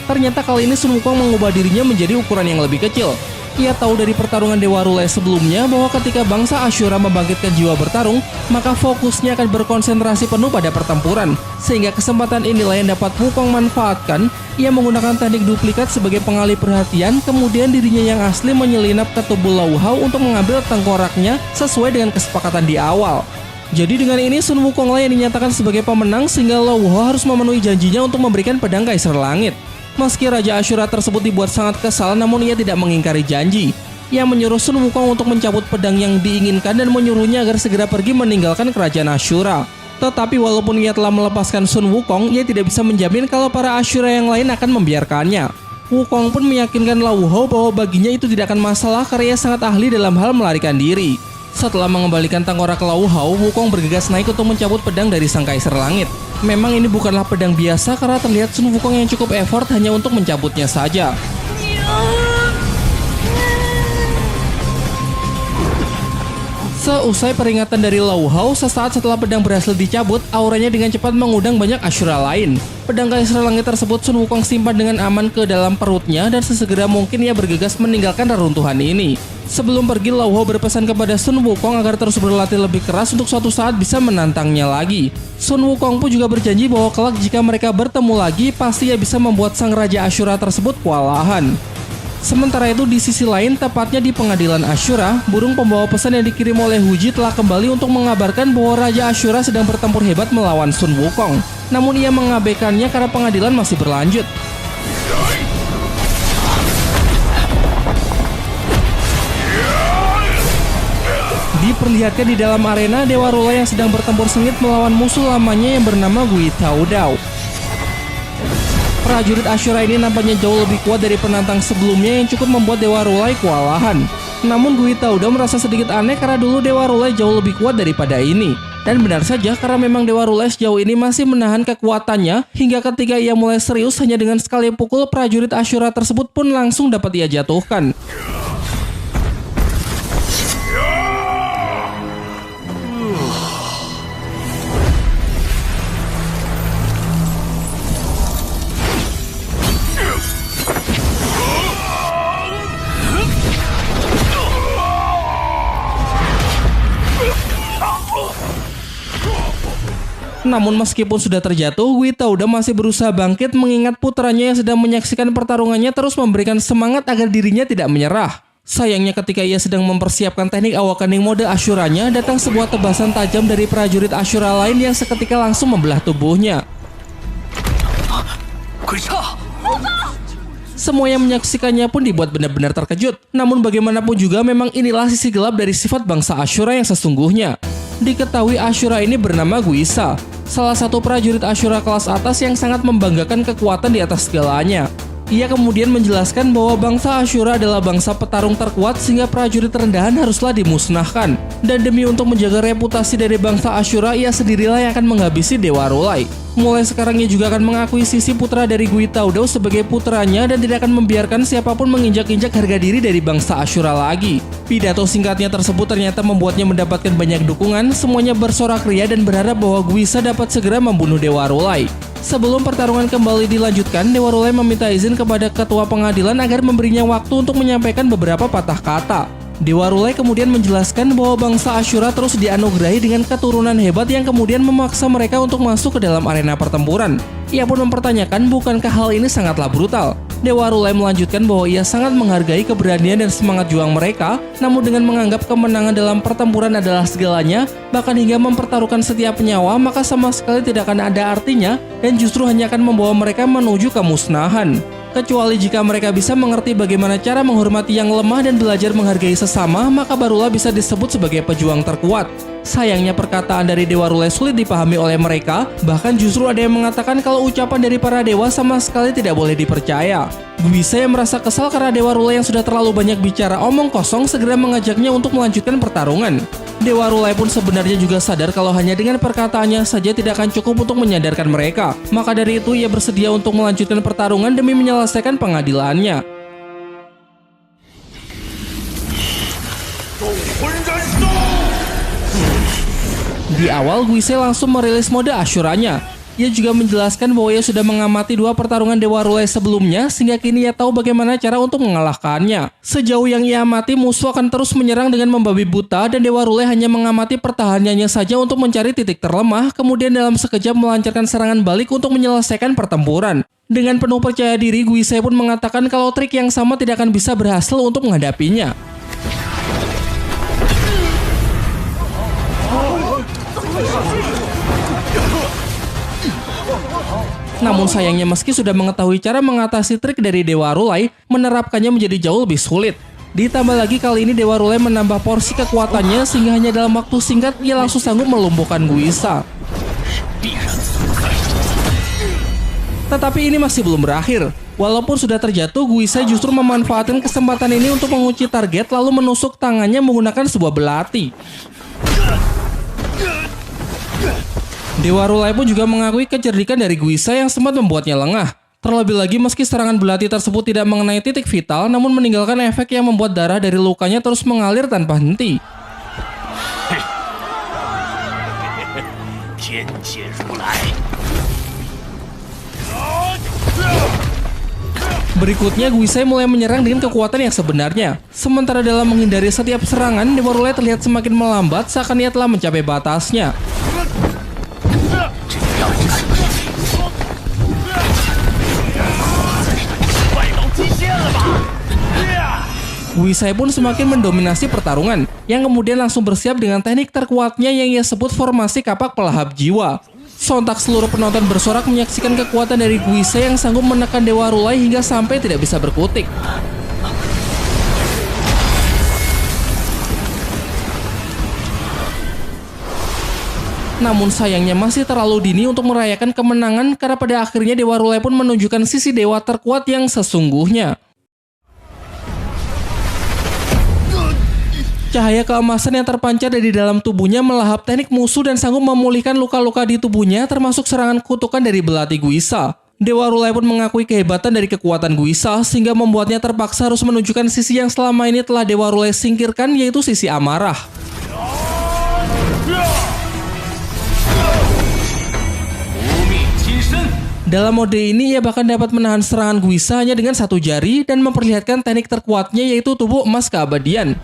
Ternyata kali ini Sun Wukong mengubah dirinya menjadi ukuran yang lebih kecil. Ia tahu dari pertarungan Dewa Rulai sebelumnya bahwa ketika bangsa Ashura membangkitkan jiwa bertarung, maka fokusnya akan berkonsentrasi penuh pada pertempuran. Sehingga kesempatan inilah yang dapat Wukong manfaatkan. Ia menggunakan teknik duplikat sebagai pengalih perhatian, kemudian dirinya yang asli menyelinap ke tubuh Lao Ho untuk mengambil tengkoraknya sesuai dengan kesepakatan di awal. Jadi dengan ini Sun Wukong lah yang dinyatakan sebagai pemenang, sehingga Lao Ho harus memenuhi janjinya untuk memberikan pedang Kaisar Langit. Meski Raja Ashura tersebut dibuat sangat kesal, namun ia tidak mengingkari janji. Ia menyuruh Sun Wukong untuk mencabut pedang yang diinginkan dan menyuruhnya agar segera pergi meninggalkan kerajaan Ashura. Tetapi walaupun ia telah melepaskan Sun Wukong, ia tidak bisa menjamin kalau para Ashura yang lain akan membiarkannya. Wukong pun meyakinkan Lao Ho bahwa baginya itu tidak akan masalah karena ia sangat ahli dalam hal melarikan diri. Setelah mengembalikan tengkorak Lao Ho, Wukong bergegas naik untuk mencabut pedang dari sang Kaisar Langit. Memang ini bukanlah pedang biasa karena terlihat Sun Wukong yang cukup effort hanya untuk mencabutnya saja. Seusai peringatan dari Lao Ho, sesaat setelah pedang berhasil dicabut, auranya dengan cepat mengundang banyak Ashura lain. Pedang Kaisar Langit tersebut Sun Wukong simpan dengan aman ke dalam perutnya dan sesegera mungkin ia bergegas meninggalkan reruntuhan ini. Sebelum pergi, Lao Ho berpesan kepada Sun Wukong agar terus berlatih lebih keras untuk suatu saat bisa menantangnya lagi. Sun Wukong pun juga berjanji bahwa kelak jika mereka bertemu lagi, pasti ia bisa membuat sang Raja Ashura tersebut kewalahan. Sementara itu di sisi lain, tepatnya di pengadilan Ashura, burung pembawa pesan yang dikirim oleh Huji telah kembali untuk mengabarkan bahwa Raja Ashura sedang bertempur hebat melawan Sun Wukong. Namun ia mengabaikannya karena pengadilan masih berlanjut. Diperlihatkan di dalam arena, Dewa Rulai yang sedang bertempur sengit melawan musuh lamanya yang bernama Gui Taodao. Prajurit Ashura ini nampaknya jauh lebih kuat dari penantang sebelumnya yang cukup membuat Dewa Rulai kewalahan. Namun Gui Taodao merasa sedikit aneh karena dulu Dewa Rulai jauh lebih kuat daripada ini. Dan benar saja karena memang Dewa Rulai sejauh ini masih menahan kekuatannya, hingga ketika ia mulai serius hanya dengan sekali pukul, prajurit Ashura tersebut pun langsung dapat ia jatuhkan. Namun meskipun sudah terjatuh, Gui Taodao masih berusaha bangkit mengingat putranya yang sedang menyaksikan pertarungannya terus memberikan semangat agar dirinya tidak menyerah. Sayangnya ketika ia sedang mempersiapkan teknik awakening mode Ashuranya, datang sebuah tebasan tajam dari prajurit Ashura lain yang seketika langsung membelah tubuhnya. Semua yang menyaksikannya pun dibuat benar-benar terkejut. Namun bagaimanapun juga memang inilah sisi gelap dari sifat bangsa Ashura yang sesungguhnya. Diketahui Ashura ini bernama Guisa, salah satu prajurit Ashura kelas atas yang sangat membanggakan kekuatan di atas segalanya. Ia kemudian menjelaskan bahwa bangsa Ashura adalah bangsa petarung terkuat sehingga prajurit rendahan haruslah dimusnahkan. Dan demi untuk menjaga reputasi dari bangsa Ashura, ia sendirilah yang akan menghabisi Dewa R'lyeh. Mulai sekarang ia juga akan mengakui sisi putra dari Gui Taudou sebagai putranya dan tidak akan membiarkan siapapun menginjak-injak harga diri dari bangsa Ashura lagi. Pidato singkatnya tersebut ternyata membuatnya mendapatkan banyak dukungan, semuanya bersorak ria dan berharap bahwa Guisa dapat segera membunuh Dewa R'lyeh. Sebelum pertarungan kembali dilanjutkan, Dewa R'lyeh meminta izin kepada ketua pengadilan agar memberinya waktu untuk menyampaikan beberapa patah kata. Dewa R'lyeh kemudian menjelaskan bahwa bangsa Ashura terus dianugerahi dengan keturunan hebat yang kemudian memaksa mereka untuk masuk ke dalam arena pertempuran. Ia pun mempertanyakan bukankah hal ini sangatlah brutal. Dewa R'lyeh melanjutkan bahwa ia sangat menghargai keberanian dan semangat juang mereka, namun dengan menganggap kemenangan dalam pertempuran adalah segalanya, bahkan hingga mempertaruhkan setiap nyawa, maka sama sekali tidak akan ada artinya dan justru hanya akan membawa mereka menuju kemusnahan. Kecuali jika mereka bisa mengerti bagaimana cara menghormati yang lemah dan belajar menghargai sesama, maka barulah bisa disebut sebagai pejuang terkuat. Sayangnya perkataan dari Dewa R'lyeh sulit dipahami oleh mereka, bahkan justru ada yang mengatakan kalau ucapan dari para dewa sama sekali tidak boleh dipercaya. Guisa yang merasa kesal karena Dewa R'lyeh yang sudah terlalu banyak bicara omong kosong segera mengajaknya untuk melanjutkan pertarungan. Dewa R'lyeh pun sebenarnya juga sadar kalau hanya dengan perkataannya saja tidak akan cukup untuk menyadarkan mereka. Maka dari itu ia bersedia untuk melanjutkan pertarungan demi menyelesaikan pengadilannya. Di awal, Guise langsung merilis mode Ashuranya. Ia juga menjelaskan bahwa ia sudah mengamati 2 pertarungan Dewa R'lyeh sebelumnya sehingga kini ia tahu bagaimana cara untuk mengalahkannya. Sejauh yang ia amati, musuh akan terus menyerang dengan membabi buta dan Dewa R'lyeh hanya mengamati pertahanannya saja untuk mencari titik terlemah, kemudian dalam sekejap melancarkan serangan balik untuk menyelesaikan pertempuran. Dengan penuh percaya diri, Guise pun mengatakan kalau trik yang sama tidak akan bisa berhasil untuk menghadapinya. Namun sayangnya meski sudah mengetahui cara mengatasi trik dari Dewa R'lyeh, menerapkannya menjadi jauh lebih sulit. Ditambah lagi kali ini Dewa R'lyeh menambah porsi kekuatannya sehingga hanya dalam waktu singkat ia langsung sanggup melumpuhkan Guisa. Tetapi ini masih belum berakhir. Walaupun sudah terjatuh, Guisa justru memanfaatkan kesempatan ini untuk mengunci target lalu menusuk tangannya menggunakan sebuah belati. Dewa R'lyeh pun juga mengakui kecerdikan dari Guisa yang sempat membuatnya lengah. Terlebih lagi meski serangan belati tersebut tidak mengenai titik vital, namun meninggalkan efek yang membuat darah dari lukanya terus mengalir tanpa henti. Berikutnya, Guisa mulai menyerang dengan kekuatan yang sebenarnya. Sementara dalam menghindari setiap serangan, Dewa R'lyeh terlihat semakin melambat seakan ia telah mencapai batasnya. Guisa pun semakin mendominasi pertarungan, yang kemudian langsung bersiap dengan teknik terkuatnya yang ia sebut formasi kapak pelahap jiwa. Sontak seluruh penonton bersorak menyaksikan kekuatan dari Guisa yang sanggup menekan Dewa R'lyeh hingga sampai tidak bisa berkutik. Namun sayangnya masih terlalu dini untuk merayakan kemenangan karena pada akhirnya Dewa R'lyeh pun menunjukkan sisi dewa terkuat yang sesungguhnya. Cahaya keemasan yang terpancar dari dalam tubuhnya melahap teknik musuh dan sanggup memulihkan luka-luka di tubuhnya termasuk serangan kutukan dari belati Guisa. Dewa R'lyeh pun mengakui kehebatan dari kekuatan Guisa sehingga membuatnya terpaksa harus menunjukkan sisi yang selama ini telah Dewa R'lyeh singkirkan, yaitu sisi amarah. Dalam mode ini ia bahkan dapat menahan serangan Guisa hanya dengan 1 jari dan memperlihatkan teknik terkuatnya, yaitu tubuh emas keabadian.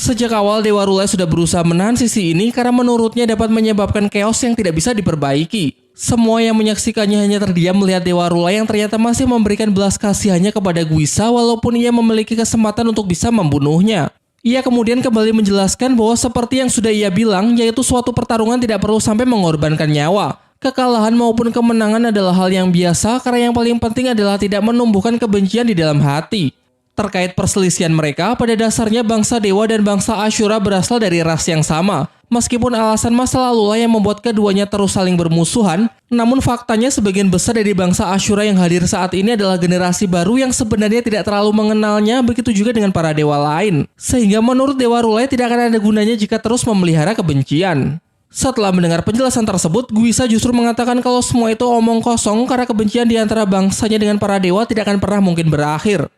Sejak awal Dewa R'lyeh sudah berusaha menahan sisi ini karena menurutnya dapat menyebabkan chaos yang tidak bisa diperbaiki. Semua yang menyaksikannya hanya terdiam melihat Dewa R'lyeh yang ternyata masih memberikan belas kasihannya kepada Guisa walaupun ia memiliki kesempatan untuk bisa membunuhnya. Ia kemudian kembali menjelaskan bahwa seperti yang sudah ia bilang, yaitu suatu pertarungan tidak perlu sampai mengorbankan nyawa. Kekalahan maupun kemenangan adalah hal yang biasa karena yang paling penting adalah tidak menumbuhkan kebencian di dalam hati. Terkait perselisihan mereka, pada dasarnya bangsa Dewa dan bangsa Ashura berasal dari ras yang sama. Meskipun alasan masa lalulah yang membuat keduanya terus saling bermusuhan, namun faktanya sebagian besar dari bangsa Ashura yang hadir saat ini adalah generasi baru yang sebenarnya tidak terlalu mengenalnya, begitu juga dengan para dewa lain. Sehingga menurut Dewa Rulai tidak akan ada gunanya jika terus memelihara kebencian. Setelah mendengar penjelasan tersebut, Guisa justru mengatakan kalau semua itu omong kosong karena kebencian di antara bangsanya dengan para dewa tidak akan pernah mungkin berakhir.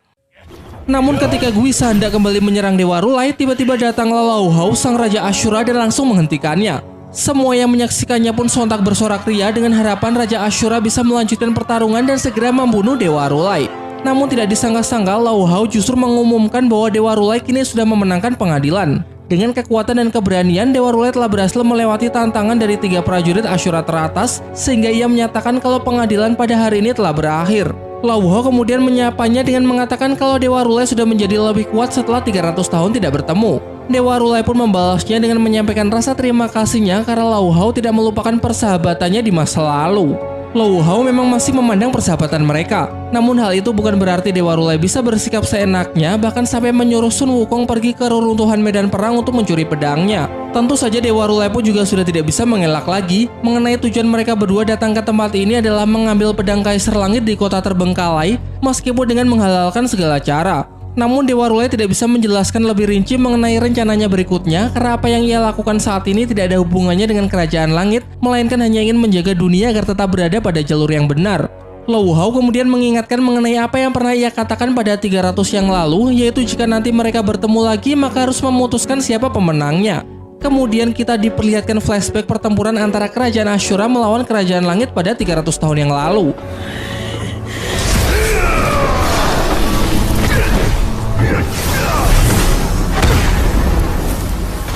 Namun ketika Guisa hendak kembali menyerang Dewa Rulai, tiba-tiba datanglah Lao Hao, sang Raja Ashura, dan langsung menghentikannya. Semua yang menyaksikannya pun sontak bersorak ria dengan harapan Raja Ashura bisa melanjutkan pertarungan dan segera membunuh Dewa Rulai. Namun tidak disangka-sangka, Lao Hao justru mengumumkan bahwa Dewa Rulai kini sudah memenangkan pengadilan. Dengan kekuatan dan keberanian, Dewa Rulai telah berhasil melewati tantangan dari 3 prajurit Ashura teratas, sehingga ia menyatakan kalau pengadilan pada hari ini telah berakhir. Lao Hao kemudian menyapanya dengan mengatakan kalau Dewa Rulai sudah menjadi lebih kuat setelah 300 tahun tidak bertemu. Dewa Rulai pun membalasnya dengan menyampaikan rasa terima kasihnya karena Lao Hao tidak melupakan persahabatannya di masa lalu. Lao Hao memang masih memandang persahabatan mereka. Namun hal itu bukan berarti Dewa Rulai bisa bersikap seenaknya, bahkan sampai menyuruh Sun Wukong pergi ke reruntuhan medan perang untuk mencuri pedangnya. Tentu saja Dewa Rulai pun juga sudah tidak bisa mengelak lagi mengenai tujuan mereka berdua datang ke tempat ini adalah mengambil pedang Kaisar Langit di kota terbengkalai, meskipun dengan menghalalkan segala cara. Namun Dewa Rulai tidak bisa menjelaskan lebih rinci mengenai rencananya berikutnya karena apa yang ia lakukan saat ini tidak ada hubungannya dengan Kerajaan Langit, melainkan hanya ingin menjaga dunia agar tetap berada pada jalur yang benar. Lao Hao kemudian mengingatkan mengenai apa yang pernah ia katakan pada 300 yang lalu, yaitu jika nanti mereka bertemu lagi maka harus memutuskan siapa pemenangnya. Kemudian kita diperlihatkan flashback pertempuran antara Kerajaan Ashura melawan Kerajaan Langit pada 300 tahun yang lalu.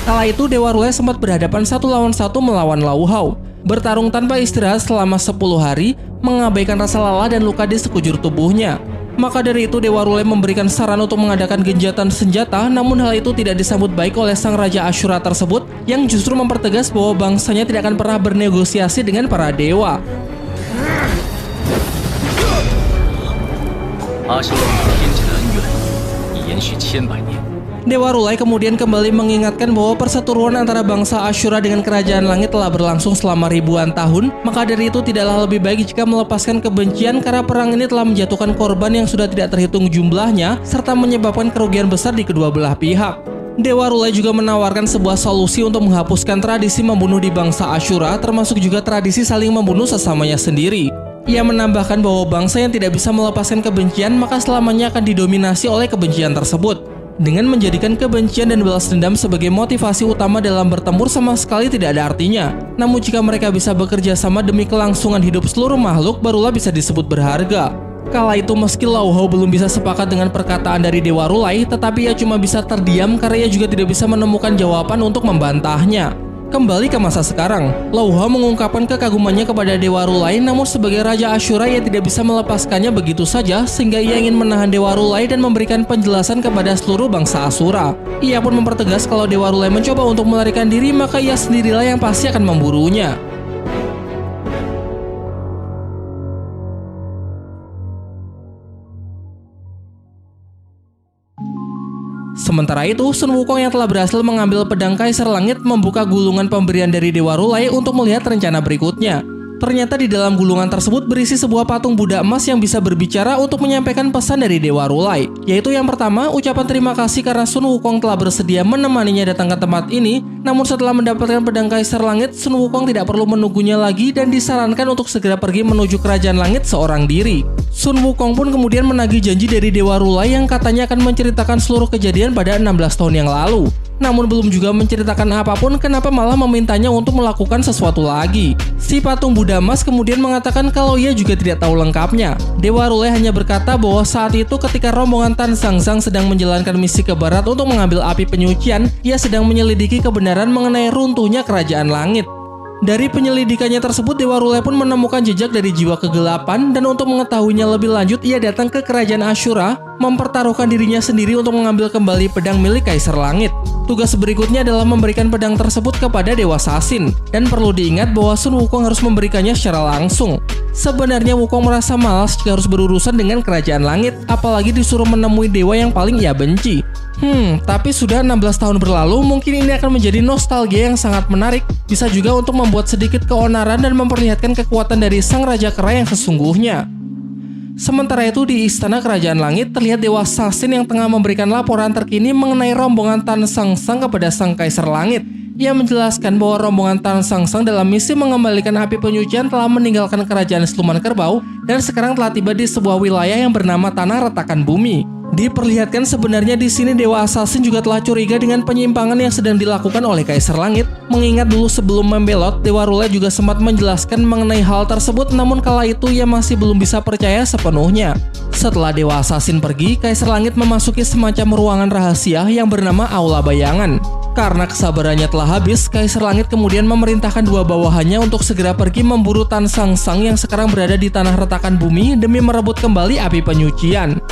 Kala itu Dewa Rulai sempat berhadapan 1 lawan 1 melawan Lao Hao. Bertarung tanpa istirahat selama 10 hari, mengabaikan rasa lelah dan luka di sekujur tubuhnya. Maka dari itu Dewa Rulai memberikan saran untuk mengadakan genjatan senjata, namun hal itu tidak disambut baik oleh sang Raja Ashura tersebut yang justru mempertegas bahwa bangsanya tidak akan pernah bernegosiasi dengan para dewa. Dewa Rulai kemudian kembali mengingatkan bahwa perseteruan antara bangsa Ashura dengan Kerajaan Langit telah berlangsung selama ribuan tahun, maka dari itu tidaklah lebih baik jika melepaskan kebencian karena perang ini telah menjatuhkan korban yang sudah tidak terhitung jumlahnya, serta menyebabkan kerugian besar di kedua belah pihak. Dewa Rulai juga menawarkan sebuah solusi untuk menghapuskan tradisi membunuh di bangsa Ashura, termasuk juga tradisi saling membunuh sesamanya sendiri. Ia menambahkan bahwa bangsa yang tidak bisa melepaskan kebencian maka selamanya akan didominasi oleh kebencian tersebut. Dengan menjadikan kebencian dan balas dendam sebagai motivasi utama dalam bertempur sama sekali tidak ada artinya. Namun jika mereka bisa bekerja sama demi kelangsungan hidup seluruh makhluk, barulah bisa disebut berharga. Kala itu meski Lao Hao belum bisa sepakat dengan perkataan dari Dewa Rulai, tetapi ia cuma bisa terdiam karena ia juga tidak bisa menemukan jawaban untuk membantahnya. Kembali ke masa sekarang, Lao Hao mengungkapkan kekagumannya kepada Dewa Rulai, namun sebagai Raja Ashura ia tidak bisa melepaskannya begitu saja, sehingga ia ingin menahan Dewa Rulai dan memberikan penjelasan kepada seluruh bangsa Asura. Ia pun mempertegas kalau Dewa Rulai mencoba untuk melarikan diri, maka ia sendirilah yang pasti akan memburunya. Sementara itu, Sun Wukong yang telah berhasil mengambil pedang Kaisar Langit membuka gulungan pemberian dari Dewa Rulai untuk melihat rencana berikutnya. Ternyata di dalam gulungan tersebut berisi sebuah patung Buddha emas yang bisa berbicara untuk menyampaikan pesan dari Dewa Rulai. Yaitu yang pertama, ucapan terima kasih karena Sun Wukong telah bersedia menemaninya datang ke tempat ini. Namun setelah mendapatkan pedang Kaisar Langit, Sun Wukong tidak perlu menunggunya lagi dan disarankan untuk segera pergi menuju Kerajaan Langit seorang diri. Sun Wukong pun kemudian menagih janji dari Dewa Rulai yang katanya akan menceritakan seluruh kejadian pada 16 tahun yang lalu. Namun belum juga menceritakan apapun, kenapa malah memintanya untuk melakukan sesuatu lagi. Si patung Buddha emas kemudian mengatakan kalau ia juga tidak tahu lengkapnya. Dewa Rulai hanya berkata bahwa saat itu ketika rombongan Tan Zhangzhang sedang menjalankan misi ke barat untuk mengambil api penyucian, ia sedang menyelidiki kebenaran mengenai runtuhnya Kerajaan Langit. Dari penyelidikannya tersebut, Dewa Rulai pun menemukan jejak dari jiwa kegelapan, dan untuk mengetahuinya lebih lanjut, ia datang ke Kerajaan Ashura mempertaruhkan dirinya sendiri untuk mengambil kembali pedang milik Kaisar Langit. Tugas berikutnya adalah memberikan pedang tersebut kepada Dewa Sasin, dan perlu diingat bahwa Sun Wukong harus memberikannya secara langsung. Sebenarnya Wukong merasa malas jika harus berurusan dengan Kerajaan Langit, apalagi disuruh menemui dewa yang paling ia benci. Tapi sudah 16 tahun berlalu, mungkin ini akan menjadi nostalgia yang sangat menarik. Bisa juga untuk membuat sedikit keonaran dan memperlihatkan kekuatan dari sang Raja Kera yang sesungguhnya. Sementara itu di Istana Kerajaan Langit terlihat Dewa Sasin yang tengah memberikan laporan terkini mengenai rombongan Tan Sangsang kepada Sang Kaisar Langit. Ia menjelaskan bahwa rombongan Tan Sangsang dalam misi mengembalikan api penyucian telah meninggalkan kerajaan Siluman Kerbau dan sekarang telah tiba di sebuah wilayah yang bernama Tanah Retakan Bumi. Diperlihatkan sebenarnya di sini Dewa Assassin juga telah curiga dengan penyimpangan yang sedang dilakukan oleh Kaisar Langit. Mengingat dulu sebelum membelot, Dewa Rule juga sempat menjelaskan mengenai hal tersebut, namun kala itu ia masih belum bisa percaya sepenuhnya. Setelah Dewa Assassin pergi, Kaisar Langit memasuki semacam ruangan rahasia yang bernama Aula Bayangan. Karena kesabarannya telah habis, Kaisar Langit kemudian memerintahkan dua bawahannya untuk segera pergi memburu Tan Sangsang yang sekarang berada di Tanah Retakan Bumi demi merebut kembali api penyucian.